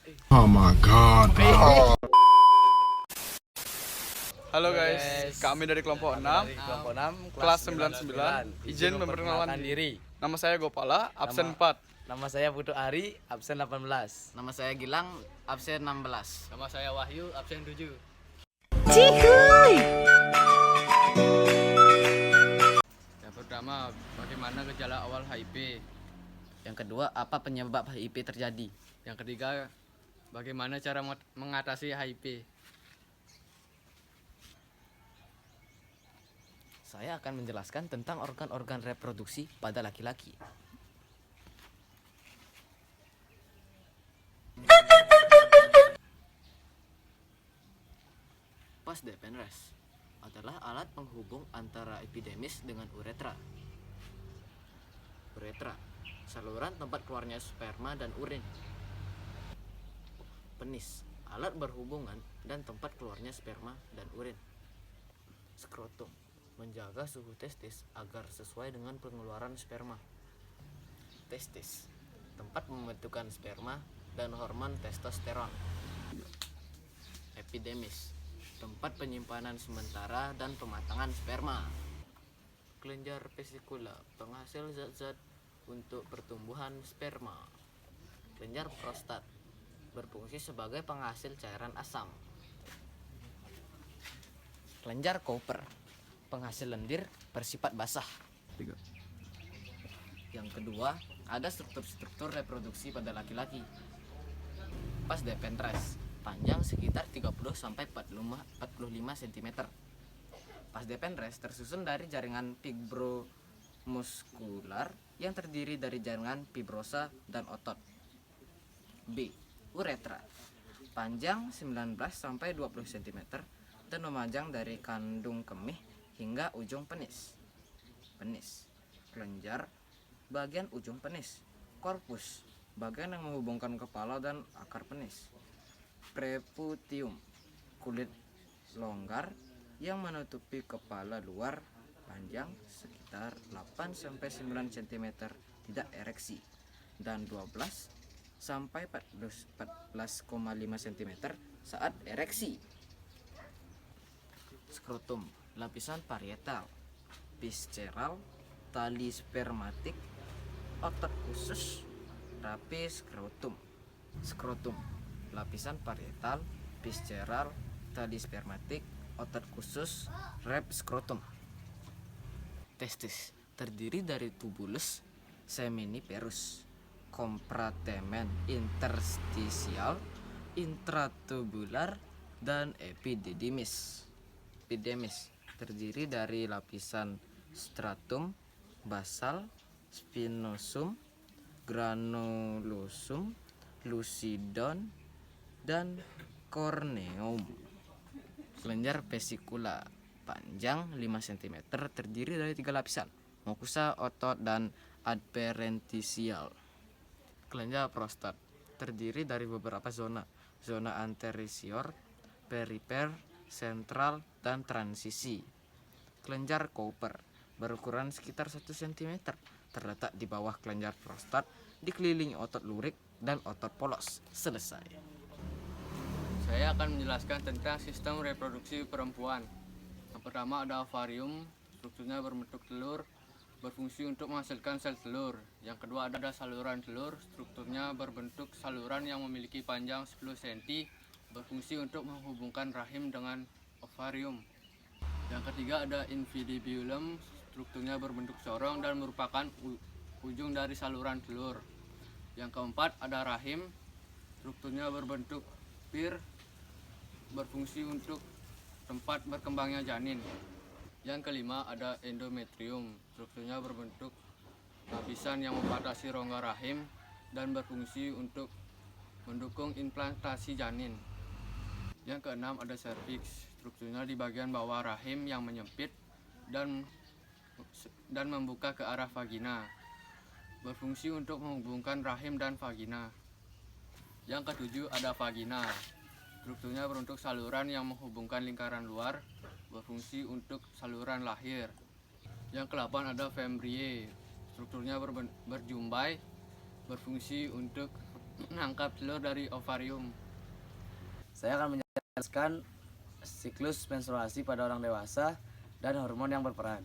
Oh my god, bro. Halo guys, kami dari kelompok 6, Kelompok 6 kelas 99. Izin memperkenalkan diri. Nama saya Gopala, absen 4. Nama saya Putu Ari, absen 18. Nama saya Gilang, absen 16. Nama saya Wahyu, absen 7. Yang pertama, bagaimana gejala awal HIV? Yang kedua, apa penyebab HIV terjadi? Yang ketiga, bagaimana cara mengatasi HIV? Saya akan menjelaskan tentang organ-organ reproduksi pada laki-laki. Vas deferens adalah alat penghubung antara epidemis dengan uretra. Uretra, saluran tempat keluarnya sperma dan urin. Penis, alat berhubungan dan tempat keluarnya sperma dan urin. Skrotum, menjaga suhu testis agar sesuai dengan pengeluaran sperma. Testis, tempat pembentukan sperma dan hormon testosteron. Epidemis, tempat penyimpanan sementara dan pematangan sperma. Kelenjar vesikula, penghasil zat-zat untuk pertumbuhan sperma. Kelenjar prostat, berfungsi sebagai penghasil cairan asam. Kelenjar Cooper, penghasil lendir bersifat basah. Yang kedua, ada struktur-struktur reproduksi pada laki-laki. Vas deferens, panjang sekitar 30-45 cm. Vas deferens tersusun dari jaringan fibromuskular yang terdiri dari jaringan fibrosa dan otot. B. Uretra, panjang 19-20 cm dan memanjang dari kandung kemih hingga ujung penis. Penis, kelenjar, bagian ujung penis. Korpus, bagian yang menghubungkan kepala dan akar penis. Preputium, kulit longgar yang menutupi kepala luar, panjang sekitar 8-9 cm, tidak ereksi, dan 12-14,5 cm saat ereksi. Skrotum, lapisan parietal, visceral, tali spermatik, otot khusus, rapi skrotum. Skrotum, lapisan parietal, visceral, tali spermatik, otot khusus, rep skrotum. Testis, terdiri dari tubulus, seminiferus, kompartemen interstisial, intratubular, dan epididymis. Epidemis, terdiri dari lapisan stratum, basal, spinosum, granulosum, lucidum, dan corneum. Kelenjar vesikula, panjang 5 cm, terdiri dari 3 lapisan, mukosa, otot, dan adventisial. Kelenjar prostat, terdiri dari beberapa zona anterior, perifer, sentral, dan transisi. Kelenjar Cooper, berukuran sekitar 1 cm, terletak di bawah kelenjar prostat, dikelilingi otot lurik dan otot polos. Selesai. Saya akan menjelaskan tentang sistem reproduksi perempuan. Yang pertama ada ovarium, strukturnya berbentuk telur, berfungsi untuk menghasilkan sel telur. Yang kedua ada saluran telur, strukturnya berbentuk saluran yang memiliki panjang 10 cm, berfungsi untuk menghubungkan rahim dengan ovarium. Yang ketiga ada infundibulum, strukturnya berbentuk corong dan merupakan ujung dari saluran telur. Yang keempat ada rahim, strukturnya berbentuk pir, berfungsi untuk tempat berkembangnya janin. Yang kelima ada endometrium, strukturnya berbentuk lapisan yang membatasi rongga rahim dan berfungsi untuk mendukung implantasi janin. Yang keenam ada serviks, strukturnya di bagian bawah rahim yang menyempit dan membuka ke arah vagina, berfungsi untuk menghubungkan rahim dan vagina. Yang ketujuh ada vagina, strukturnya berbentuk saluran yang menghubungkan lingkaran luar, berfungsi untuk saluran lahir. Yang ke-8 ada fembrie, strukturnya berjumbai, berfungsi untuk menangkap telur dari ovarium. Saya akan menjelaskan siklus menstruasi pada orang dewasa dan hormon yang berperan.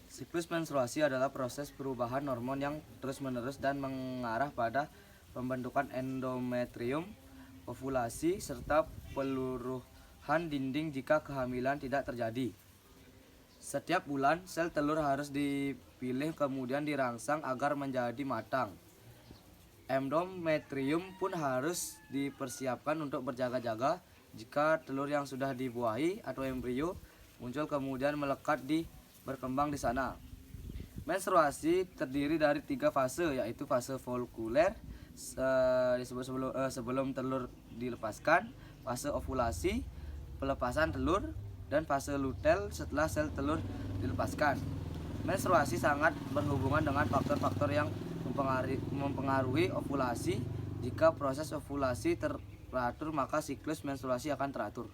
Siklus menstruasi adalah proses perubahan hormon yang terus-menerus dan mengarah pada pembentukan endometrium, ovulasi, serta peluruhan dinding jika kehamilan tidak terjadi. Setiap bulan, sel telur harus dipilih kemudian dirangsang agar menjadi matang. Endometrium pun harus dipersiapkan untuk berjaga-jaga jika telur yang sudah dibuahi atau embrio muncul kemudian melekat berkembang di sana. Menstruasi terdiri dari 3 fase, yaitu fase folikuler sebelum telur dilepaskan, fase ovulasi, pelepasan telur, dan fase luteal setelah sel telur dilepaskan. Menstruasi sangat berhubungan dengan faktor-faktor yang mempengaruhi ovulasi. Jika proses ovulasi teratur, maka siklus menstruasi akan teratur.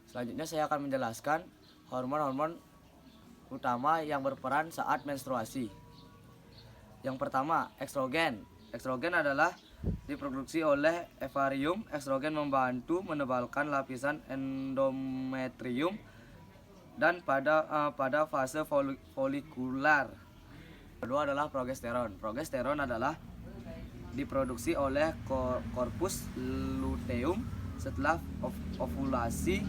Selanjutnya saya akan menjelaskan hormon-hormon utama yang berperan saat menstruasi. Yang pertama, estrogen. Estrogen adalah diproduksi oleh ovarium. Estrogen membantu menebalkan lapisan endometrium dan pada fase folikular. Kedua adalah progesteron. Progesteron adalah diproduksi oleh korpus luteum setelah ovulasi.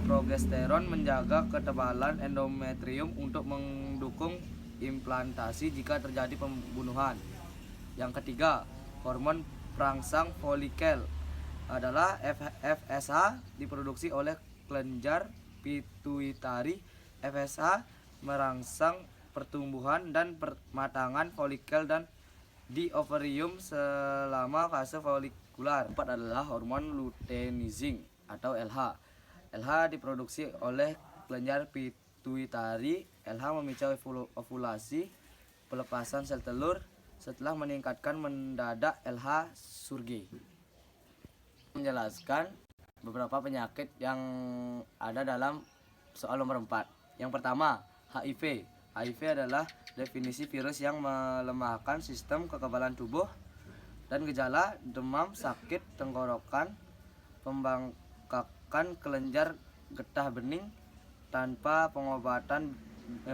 Progesteron menjaga ketebalan endometrium untuk mendukung implantasi jika terjadi pembunuhan. Yang ketiga, hormon perangsang folikel adalah FSH, diproduksi oleh kelenjar pituitari. FSH merangsang pertumbuhan dan permatangan folikel dan di ovarium selama fase folikular. Keempat adalah hormon luteinizing atau LH. LH diproduksi oleh kelenjar pituitari. LH memicu ovulasi, pelepasan sel telur. Setelah meningkatkan mendadak LH Surge. Menjelaskan beberapa penyakit yang ada dalam soal nomor 4. Yang pertama, HIV. HIV adalah definisi virus yang melemahkan sistem kekebalan tubuh dan gejala demam, sakit tenggorokan, pembengkakan kelenjar getah bening. Tanpa pengobatan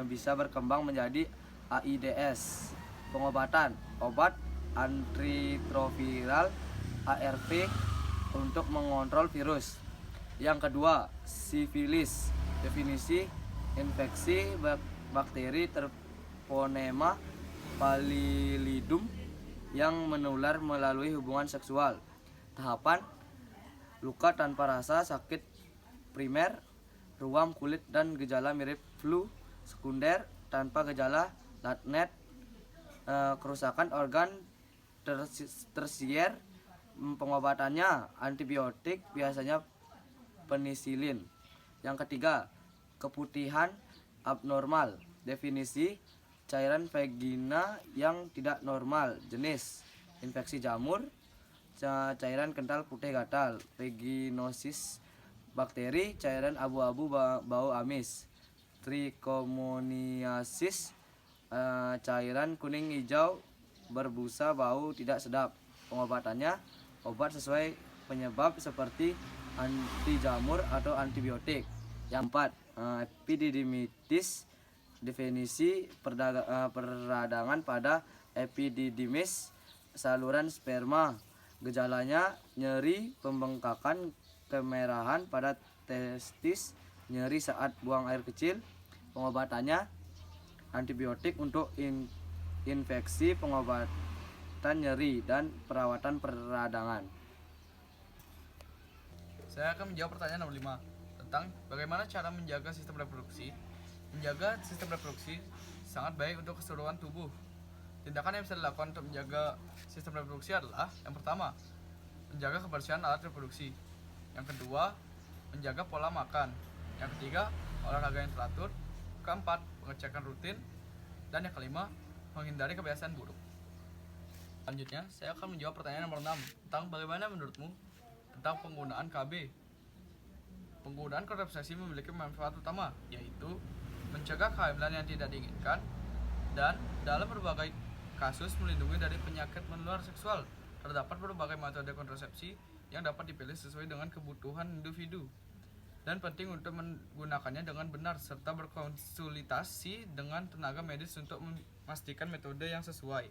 bisa berkembang menjadi AIDS. Pengobatan, obat antiretroviral ARV untuk mengontrol virus. Yang kedua, sifilis. Definisi infeksi bakteri Treponema pallidum yang menular melalui hubungan seksual. Tahapan, luka tanpa rasa, sakit primer, ruam kulit dan gejala mirip flu. Sekunder, tanpa gejala, latnet, kerusakan organ tersier. Pengobatannya antibiotik, biasanya penisilin. Yang ketiga, keputihan abnormal. Definisi cairan vagina yang tidak normal. Jenis infeksi jamur, cairan kental putih gatal. Vaginosis bakteri, cairan abu-abu bau amis. Trichomoniasis, cairan kuning hijau berbusa bau tidak sedap. Pengobatannya obat sesuai penyebab seperti anti jamur atau antibiotik. Yang 4, epididymitis. Definisi peradangan pada epididymis, saluran sperma. Gejalanya nyeri, pembengkakan, kemerahan pada testis, nyeri saat buang air kecil. Pengobatannya antibiotik untuk infeksi, pengobatan nyeri, dan perawatan peradangan. Saya akan menjawab pertanyaan nomor 5 tentang bagaimana cara menjaga sistem reproduksi. Menjaga sistem reproduksi sangat baik untuk keseluruhan tubuh. Tindakan yang bisa dilakukan untuk menjaga sistem reproduksi adalah: yang pertama, menjaga kebersihan alat reproduksi. Yang kedua, menjaga pola makan. Yang ketiga, olahraga yang teratur. Keempat, pengecekan rutin. Dan yang kelima, menghindari kebiasaan buruk. Selanjutnya, saya akan menjawab pertanyaan nomor 6 tentang bagaimana menurutmu tentang penggunaan KB. Penggunaan kontrasepsi memiliki manfaat utama, yaitu mencegah kehamilan yang tidak diinginkan, dan dalam berbagai kasus melindungi dari penyakit menular seksual. Terdapat berbagai metode kontrasepsi yang dapat dipilih sesuai dengan kebutuhan individu dan penting untuk menggunakannya dengan benar serta berkonsultasi dengan tenaga medis untuk memastikan metode yang sesuai.